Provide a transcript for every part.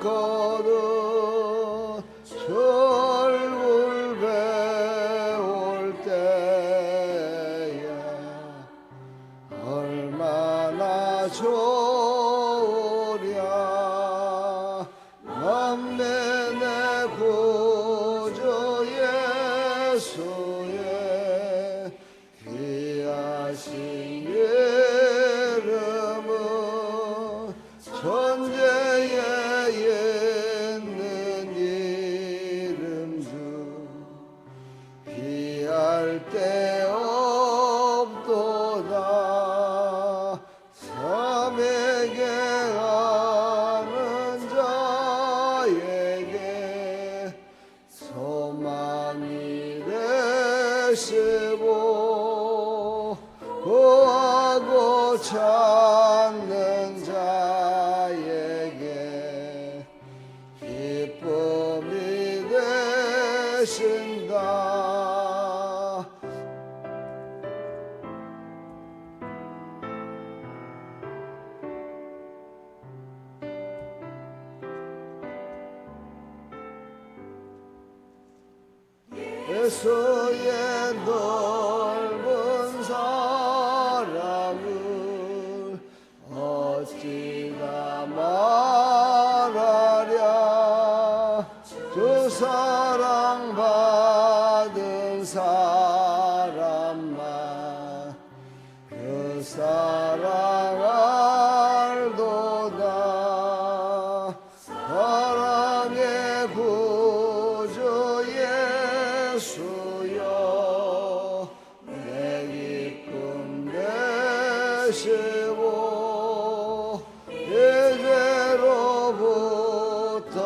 거듭 철불 배울 때에 얼마나 좋으랴. 만내 내 구주 예수의 귀하신 이름은 전제에 있는 이름 중 비할 데 없도다. 삼에게 가는 자에게 소망이 되시고 구하고 찾는 자에게 기쁨이 되신다. 예수의 넓은 사랑을 어찌다 말하랴. 그 사랑 받은 사람만 그 사랑 알도다. 사랑의 구주 예수여 내 기쁨 되시고 이제로부터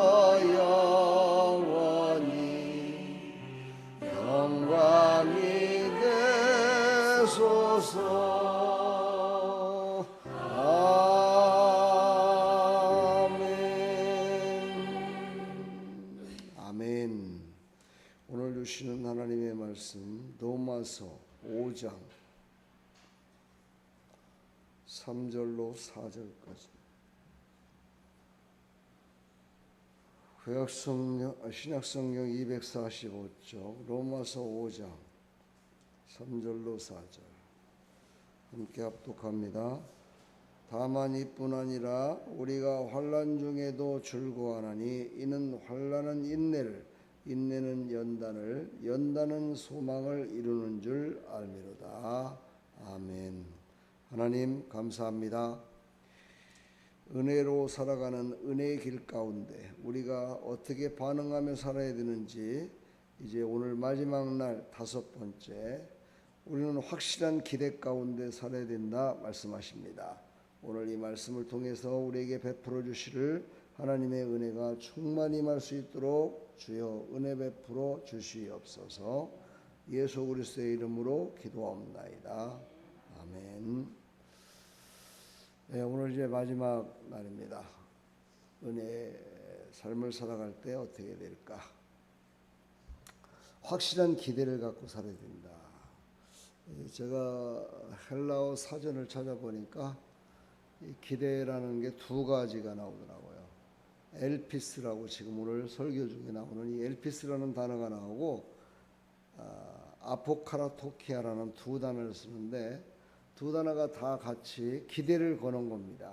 영원히 영광이 되소서. 아멘. 오늘 주시는 하나님의 말씀 로마서 5장 3절로 4절까지. 신약성경 245쪽 로마서 5장 3절로 4절 함께 합독합니다. 다만 이뿐 아니라 우리가 환난 중에도 즐거워하나니 이는 환난은 인내를, 인내는 연단을, 연단은 소망을 이루는 줄 알미로다. 아멘. 하나님 감사합니다. 은혜로 살아가는 은혜의 길 가운데 우리가 어떻게 반응하며 살아야 되는지 이제 오늘 마지막 날 5번째, 우리는 확실한 기대 가운데 살아야 된다 말씀하십니다. 오늘 이 말씀을 통해서 우리에게 베풀어 주시를 하나님의 은혜가 충만히 임할 수 있도록 주여 은혜 베풀어 주시옵소서. 예수 그리스도의 이름으로 기도하옵나이다. 아멘. 네, 오늘 이제 마지막 날입니다. 은혜의 삶을 살아갈 때 어떻게 될까? 확실한 기대를 갖고 살아야 된다. 제가 헬라어 사전을 찾아보니까 이 기대라는 게 2가지가 나오더라고요. 엘피스라고 지금 오늘 설교 중에 나오는 이 엘피스라는 단어가 나오고 아포카라토키아라는 2 단어를 쓰는데 2 단어가 다 같이 기대를 거는 겁니다.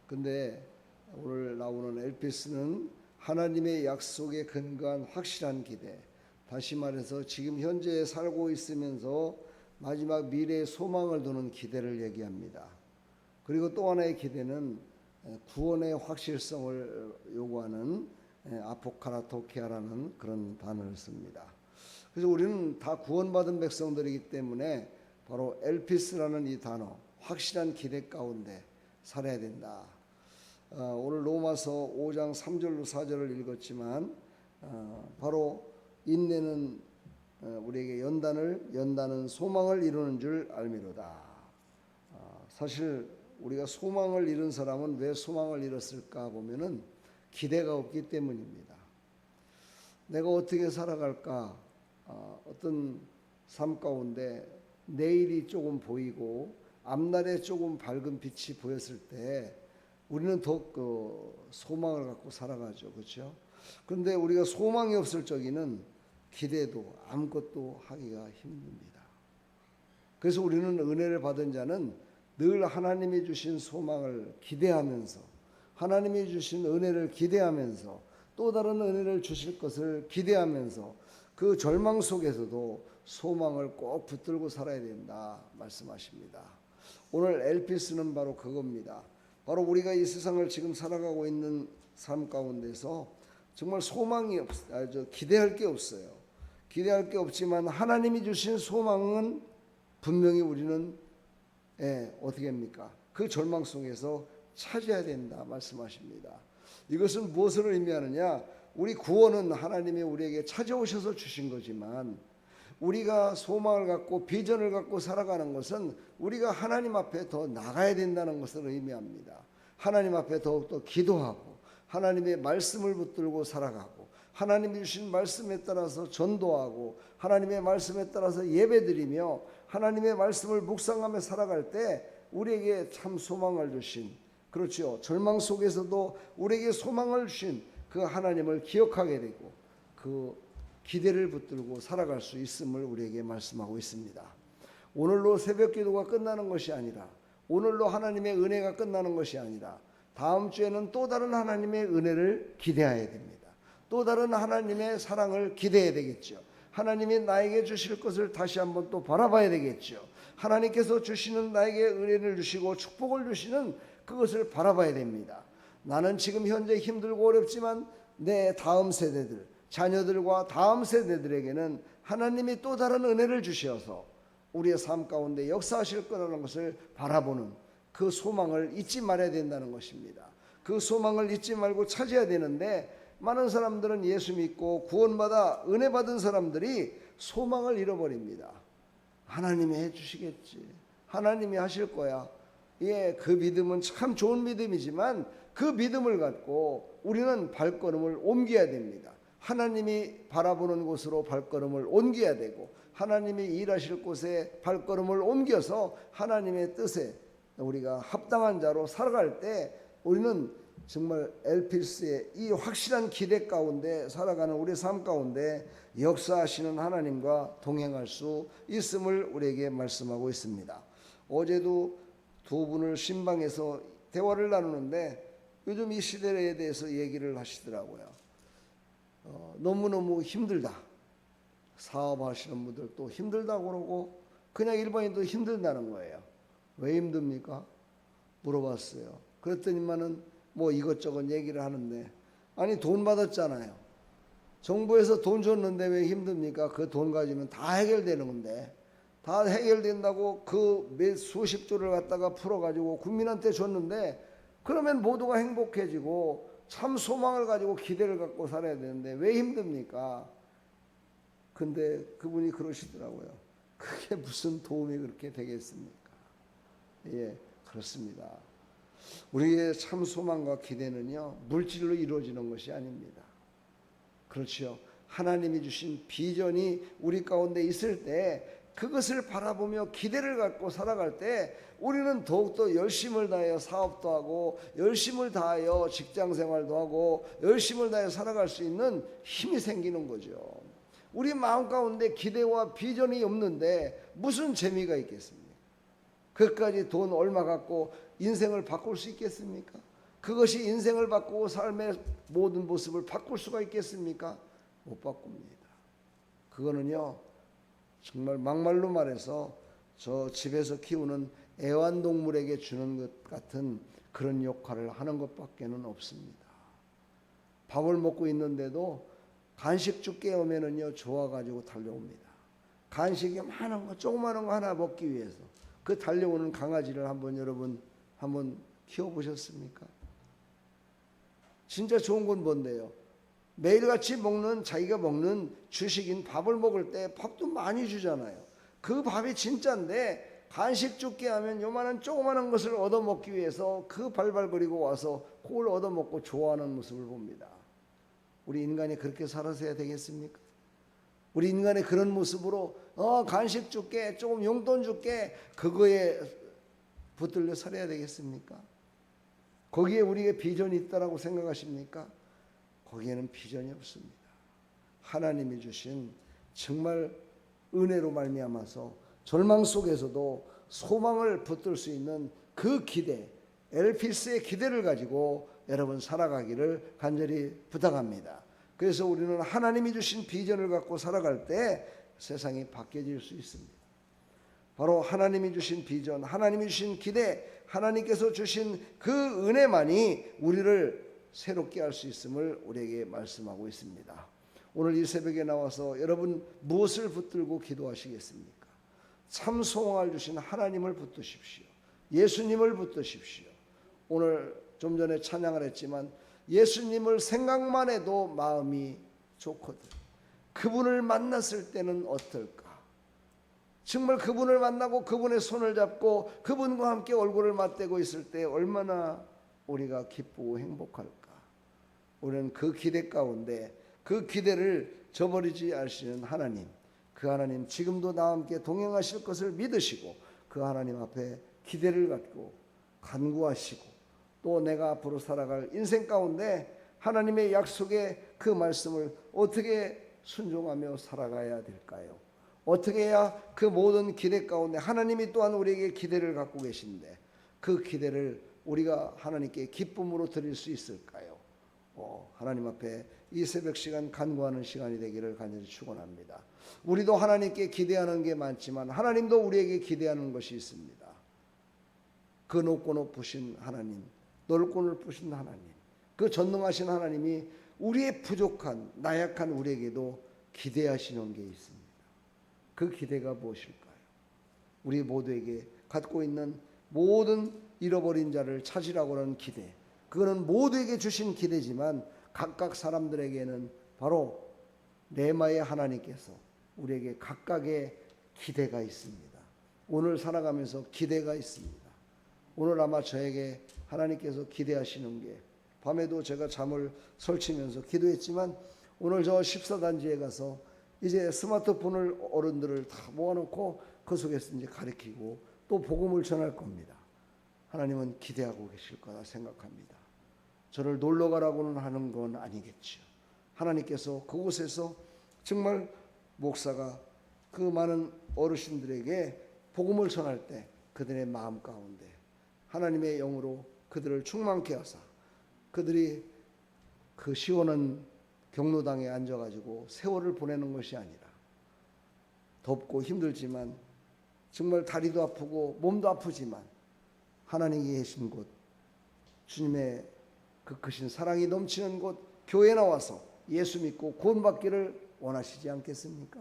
근데 오늘 나오는 엘피스는 하나님의 약속에 근거한 확실한 기대, 다시 말해서 지금 현재에 살고 있으면서 마지막 미래의 소망을 두는 기대를 얘기합니다. 그리고 또 하나의 기대는 구원의 확실성을 요구하는 아포카라토키아라는 그런 단어를 씁니다. 그래서 우리는 다 구원받은 백성들이기 때문에 바로 엘피스라는 이 단어, 확실한 기대 가운데 살아야 된다. 오늘 로마서 5장 3절로 4절을 읽었지만 바로 인내는 우리에게 연단은 소망을 이루는 줄 알미로다. 사실 우리가 소망을 잃은 사람은 왜 소망을 잃었을까 보면은 기대가 없기 때문입니다. 내가 어떻게 살아갈까? 어떤 삶 가운데 내일이 조금 보이고 앞날에 조금 밝은 빛이 보였을 때 우리는 더욱 소망을 갖고 살아가죠. 그렇죠? 그런데 우리가 소망이 없을 적에는 기대도 아무것도 하기가 힘듭니다. 그래서 우리는 은혜를 받은 자는 늘 하나님이 주신 소망을 기대하면서, 하나님이 주신 은혜를 기대하면서, 또 다른 은혜를 주실 것을 기대하면서 그 절망 속에서도 소망을 꼭 붙들고 살아야 된다 말씀하십니다. 오늘 엘피스는 바로 그겁니다. 바로 우리가 이 세상을 지금 살아가고 있는 삶 가운데서 정말 소망이 기대할 게 없어요. 기대할 게 없지만 하나님이 주신 소망은 분명히 우리는 어떻게 합니까? 그 절망 속에서 찾아야 된다 말씀하십니다. 이것은 무엇을 의미하느냐? 우리 구원은 하나님이 우리에게 찾아오셔서 주신 거지만 우리가 소망을 갖고 비전을 갖고 살아가는 것은 우리가 하나님 앞에 더 나가야 된다는 것을 의미합니다. 하나님 앞에 더욱더 기도하고 하나님의 말씀을 붙들고 살아가고 하나님이 주신 말씀에 따라서 전도하고 하나님의 말씀에 따라서 예배드리며 하나님의 말씀을 묵상하며 살아갈 때 우리에게 참 소망을 주신, 그렇죠, 절망 속에서도 우리에게 소망을 주신 그 하나님을 기억하게 되고 그 기대를 붙들고 살아갈 수 있음을 우리에게 말씀하고 있습니다. 오늘로 새벽 기도가 끝나는 것이 아니라, 오늘로 하나님의 은혜가 끝나는 것이 아니라 다음 주에는 또 다른 하나님의 은혜를 기대해야 됩니다. 또 다른 하나님의 사랑을 기대해야 되겠죠. 하나님이 나에게 주실 것을 다시 한번 또 바라봐야 되겠죠. 하나님께서 주시는 나에게 은혜를 주시고 축복을 주시는 그것을 바라봐야 됩니다. 나는 지금 현재 힘들고 어렵지만 내 다음 세대들, 자녀들과 다음 세대들에게는 하나님이 또 다른 은혜를 주셔서 우리의 삶 가운데 역사하실 거라는 것을 바라보는 그 소망을 잊지 말아야 된다는 것입니다. 그 소망을 잊지 말고 찾아야 되는데 많은 사람들은 예수 믿고 구원받아 은혜 받은 사람들이 소망을 잃어버립니다. 하나님이 해주시겠지, 하나님이 하실 거야. 그 믿음은 참 좋은 믿음이지만 그 믿음을 갖고 우리는 발걸음을 옮겨야 됩니다. 하나님이 바라보는 곳으로 발걸음을 옮겨야 되고 하나님이 일하실 곳에 발걸음을 옮겨서 하나님의 뜻에 우리가 합당한 자로 살아갈 때 우리는 정말 엘피스의 이 확실한 기대 가운데 살아가는 우리 삶 가운데 역사하시는 하나님과 동행할 수 있음을 우리에게 말씀하고 있습니다. 어제도 두 분을 신방에서 대화를 나누는데 요즘 이 시대에 대해서 얘기를 하시더라고요. 너무너무 힘들다. 사업하시는 분들도 힘들다고 그러고 그냥 일반인도 힘들다는 거예요. 왜 힘듭니까? 물어봤어요. 그랬더니만은 뭐 이것저것 얘기를 하는데, 아니 돈 받았잖아요. 정부에서 돈 줬는데 왜 힘듭니까? 그 돈 가지면 다 해결되는 건데, 다 해결된다고 그 몇 수십 조를 갖다가 풀어가지고 국민한테 줬는데 그러면 모두가 행복해지고 참 소망을 가지고 기대를 갖고 살아야 되는데 왜 힘듭니까? 근데 그분이 그러시더라고요. 그게 무슨 도움이 그렇게 되겠습니까? 그렇습니다. 우리의 참 소망과 기대는요, 물질로 이루어지는 것이 아닙니다. 그렇죠. 하나님이 주신 비전이 우리 가운데 있을 때 그것을 바라보며 기대를 갖고 살아갈 때 우리는 더욱더 열심을 다하여 사업도 하고 열심을 다하여 직장생활도 하고 열심을 다하여 살아갈 수 있는 힘이 생기는 거죠. 우리 마음 가운데 기대와 비전이 없는데 무슨 재미가 있겠습니까? 그까지 돈 얼마 갖고 인생을 바꿀 수 있겠습니까? 그것이 인생을 바꾸고 삶의 모든 모습을 바꿀 수가 있겠습니까? 못 바꿉니다. 그거는요, 정말 막말로 말해서 저 집에서 키우는 애완동물에게 주는 것 같은 그런 역할을 하는 것밖에는 없습니다. 밥을 먹고 있는데도 간식 줄게 오면은요, 좋아가지고 달려옵니다. 간식이 많은 거, 조그마한 거 하나 먹기 위해서 그 달려오는 강아지를 여러분 한번 키워보셨습니까? 진짜 좋은 건 뭔데요? 매일같이 먹는, 자기가 먹는 주식인 밥을 먹을 때 밥도 많이 주잖아요. 그 밥이 진짜인데 간식 줄게 하면 요만한 조그마한 것을 얻어먹기 위해서 그 발발거리고 와서 그걸 얻어먹고 좋아하는 모습을 봅니다. 우리 인간이 그렇게 살아서야 되겠습니까? 우리 인간의 그런 모습으로 간식 줄게, 조금 용돈 줄게, 그거에 붙들려 살아야 되겠습니까? 거기에 우리의 비전이 있다라고 생각하십니까? 거기에는 비전이 없습니다. 하나님이 주신 정말 은혜로 말미암아서 절망 속에서도 소망을 붙들 수 있는 그 기대, 엘피스의 기대를 가지고 여러분 살아가기를 간절히 부탁합니다. 그래서 우리는 하나님이 주신 비전을 갖고 살아갈 때 세상이 바뀌어질 수 있습니다. 바로 하나님이 주신 비전, 하나님이 주신 기대, 하나님께서 주신 그 은혜만이 우리를 새롭게 할 수 있음을 우리에게 말씀하고 있습니다. 오늘 이 새벽에 나와서 여러분 무엇을 붙들고 기도하시겠습니까? 참 소망을 주신 하나님을 붙드십시오. 예수님을 붙드십시오. 오늘 좀 전에 찬양을 했지만 예수님을 생각만 해도 마음이 좋거든. 그분을 만났을 때는 어떨까? 정말 그분을 만나고 그분의 손을 잡고 그분과 함께 얼굴을 맞대고 있을 때 얼마나 우리가 기쁘고 행복할까? 우리는 그 기대 가운데 그 기대를 저버리지 않으시는 하나님, 그 하나님 지금도 나와 함께 동행하실 것을 믿으시고 그 하나님 앞에 기대를 갖고 간구하시고 또 내가 앞으로 살아갈 인생 가운데 하나님의 약속의 그 말씀을 어떻게 순종하며 살아가야 될까요? 어떻게 해야 그 모든 기대 가운데 하나님이 또한 우리에게 기대를 갖고 계신데 그 기대를 우리가 하나님께 기쁨으로 드릴 수 있을까요? 하나님 앞에 이 새벽 시간 간구하는 시간이 되기를 간절히 축원합니다. 우리도 하나님께 기대하는 게 많지만 하나님도 우리에게 기대하는 것이 있습니다. 그 높고 높으신 하나님, 넓고 높으신 하나님, 그 전능하신 하나님이 우리의 부족한 나약한 우리에게도 기대하시는 게 있습니다. 그 기대가 무엇일까요? 우리 모두에게 갖고 있는 모든 잃어버린 자를 찾으라고 하는 기대, 그거는 모두에게 주신 기대지만 각각 사람들에게는 바로 레마의 하나님께서 우리에게 각각의 기대가 있습니다. 오늘 살아가면서 기대가 있습니다. 오늘 아마 저에게 하나님께서 기대하시는 게, 밤에도 제가 잠을 설치면서 기도했지만 오늘 저 14단지에 가서 이제 스마트폰을 어른들을 다 모아놓고 그 속에서 이제 가르치고 또 복음을 전할 겁니다. 하나님은 기대하고 계실 거라 생각합니다. 저를 놀러 가라고는 하는 건 아니겠죠. 하나님께서 그곳에서 정말 목사가 그 많은 어르신들에게 복음을 전할 때 그들의 마음 가운데 하나님의 영으로 그들을 충만케 하사 그들이 그 시원한 경로당에 앉아가지고 세월을 보내는 것이 아니라 덥고 힘들지만 정말 다리도 아프고 몸도 아프지만 하나님이 계신 곳, 주님의 그 크신 사랑이 넘치는 곳 교회에 나와서 예수 믿고 구원받기를 원하시지 않겠습니까?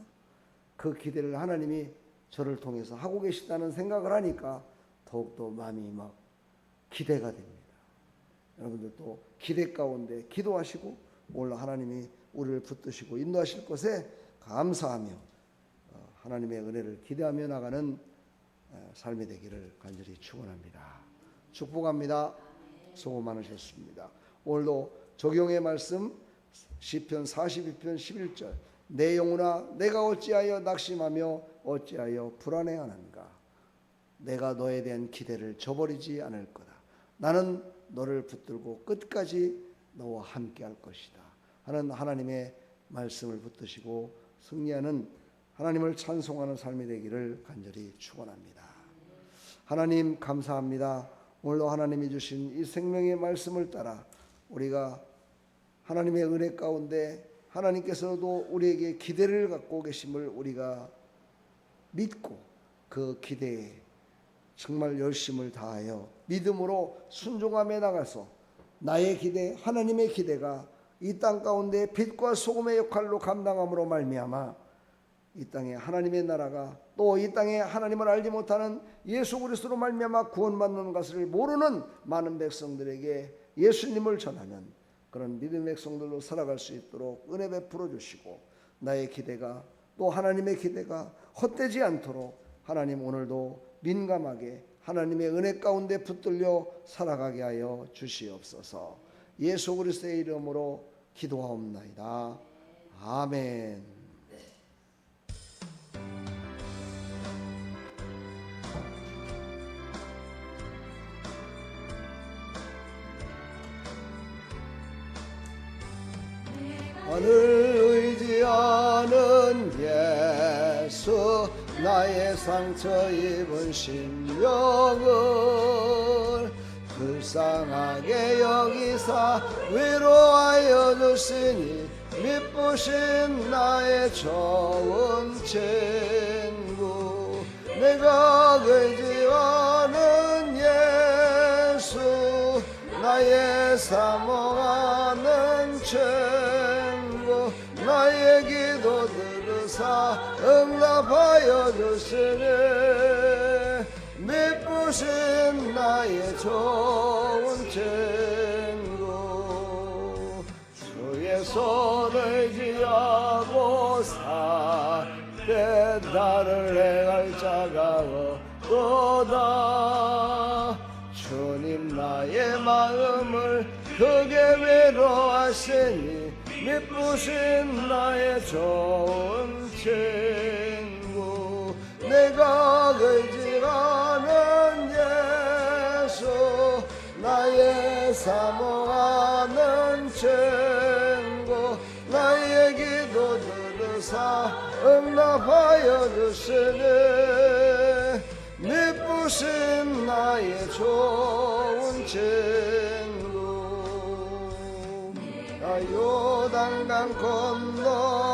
그 기대를 하나님이 저를 통해서 하고 계시다는 생각을 하니까 더욱더 마음이 막 기대가 됩니다. 여러분들도 기대 가운데 기도하시고 오늘 하나님이 우리를 붙드시고 인도하실 것에 감사하며 하나님의 은혜를 기대하며 나가는 삶이 되기를 간절히 축원합니다. 축복합니다. 수고 많으셨습니다. 오늘도 적용의 말씀 시편 42편 11절 내 영혼아 내가 어찌하여 낙심하며 어찌하여 불안해하는가. 내가 너에 대한 기대를 저버리지 않을 거다. 나는 너를 붙들고 끝까지 너와 함께 할 것이다 하는 하나님의 말씀을 붙드시고 승리하는 하나님을 찬송하는 삶이 되기를 간절히 축원합니다. 하나님 감사합니다. 오늘도 하나님이 주신 이 생명의 말씀을 따라 우리가 하나님의 은혜 가운데 하나님께서도 우리에게 기대를 갖고 계심을 우리가 믿고 그 기대에 정말 열심을 다하여 믿음으로 순종하며 나가서 나의 기대, 하나님의 기대가 이 땅 가운데 빛과 소금의 역할로 감당함으로 말미암아 이 땅에 하나님의 나라가 또 이 땅에 하나님을 알지 못하는 예수 그리스도로 말미암아 구원받는 것을 모르는 많은 백성들에게 예수님을 전하는 그런 믿음의 백성들로 살아갈 수 있도록 은혜 베풀어 주시고 나의 기대가 또 하나님의 기대가 헛되지 않도록 하나님 오늘도 민감하게 하나님의 은혜 가운데 붙들려 살아가게 하여 주시옵소서. 예수 그리스도의 이름으로 기도하옵나이다. 아멘. 하늘 의지하는 예수 나의 상처 입은 심령을 불쌍하게 여기사 위로하여 주시니 미쁘신 나의 좋은 친구 내가 의지하는 예수 나의 사모하는 친구 나의 기도 들으사 응답하여 주시니 미쁘신 나의 좋은 친구 주의 손을 지하고 살때 나를 행할 자가 없도다 주님 나의 마음을 크게 위로하시니 미쁘신 나의 좋은 친구 내가 의지하는 예수 나의 사모하는 친구 나의 기도 들으사 응답하여 주시니 미쁘신 나의 좋은 친구 나 요단강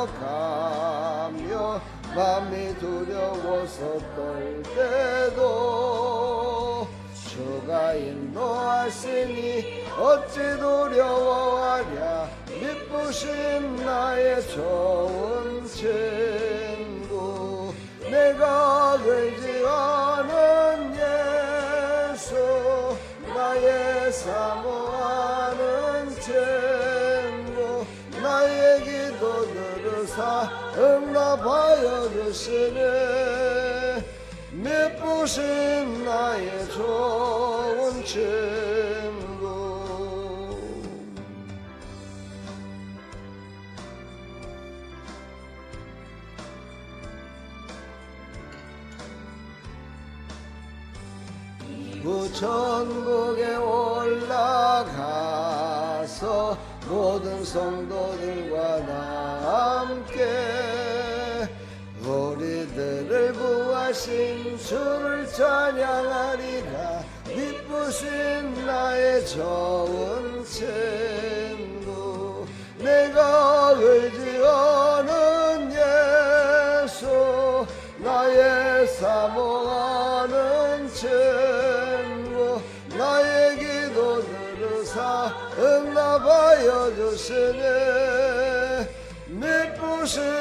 건너가며 맘이 두려워서 떨 때도 주가 인도하시니 어찌 두려워하랴 미쁘신 나의 좋은 친구 내가 의지하는 예수 나의 사모하는 친구 나의 기도 들으사 응답하여 주시니 미쁘신 나의 좋은 친구 부천국에 올라가서 모든 성도들과 나 함께 우리들을 구하신 주를 찬양하리라 미쁘신 나의 좋은 친구 내가 의지하는 예수 나의 사모하는 친구 나의 기도 들으사 응답하여 주시니 미쁘신